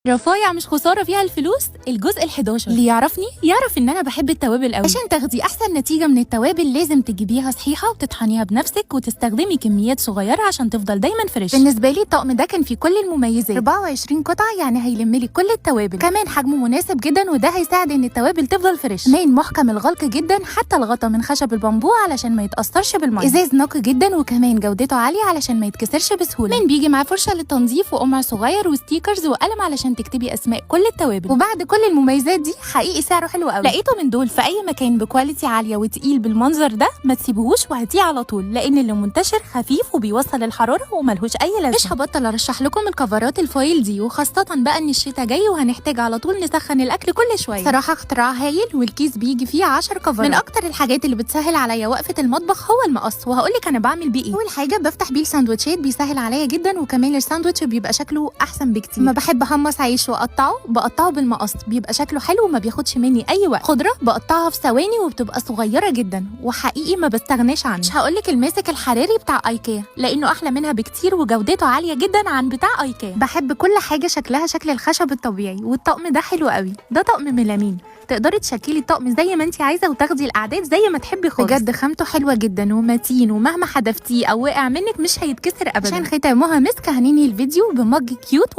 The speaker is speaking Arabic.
رفايع مش خساره فيها الفلوس. الجزء ال11 اللي يعرفني يعرف ان انا بحب التوابل قوي. عشان تاخدي احسن نتيجه من التوابل لازم تجيبيها صحيحه وتطحنيها بنفسك وتستخدمي كميات صغيره عشان تفضل دايما فريش. بالنسبه لي الطقم ده كان فيه كل المميزات، 24 قطعه يعني هيلم لي كل التوابل، كمان حجمه مناسب جدا وده هيساعد ان التوابل تفضل فريش. كمان محكم الغلق جدا، حتى الغطا من خشب البامبو علشان ما يتاثرش بالميه. ازاز نقي جدا وكمان جودته عاليه علشان ما يتكسرش بسهوله. كمان بيجي معاه فرشه للتنظيف وقمع صغير وستيكرز وقلم علشان تكتبي اسماء كل التوابل. وبعد كل المميزات دي حقيقي سعره حلو قوي. لقيته من دول في اي مكان بكواليتي عاليه وتقيل بالمنظر ده ما تسيبوهوش وهاتيه على طول، لان اللي منتشر خفيف وبيوصل الحراره وملهوش اي لازمه. مش هبطل ارشح لكم الكفرات الفويل دي، وخاصه بقى ان الشتاء جاي وهنحتاج على طول نسخن الاكل كل شويه. صراحه اختراع هايل، والكيس بيجي فيه 10 كفرات. من اكتر الحاجات اللي بتسهل عليا وقفه المطبخ هو المقص، وهقول لك انا بعمل بيه ايه. اول حاجه بفتح بيه الساندوتشات، بيسهل عليا جدا، وكمان الساندوتش بيبقى شكله احسن بكتير. ما بحب احمص عيش بقطعه بالمقص، بيبقى شكله حلو وما بياخدش مني اي وقت. خضره بقطعها في ثواني وبتبقى صغيره جدا، وحقيقي ما بستغناش عنه. مش هقولك الماسك الحراري بتاع ايكيا لانه احلى منها بكتير وجودته عاليه جدا عن بتاع ايكيا. بحب كل حاجه شكلها شكل الخشب الطبيعي، والطقم ده حلو قوي. ده طقم ميلامين، تقدري تشكلي الطقم زي ما انت عايزه وتاخدي الاعداد زي ما تحبي خالص. بجد خامته حلوه جدا ومتين، ومهما حدفتيه او وقع منك مش هيتكسر ابدا. عشان ختامها مسك هننهي الفيديو بمج كيوت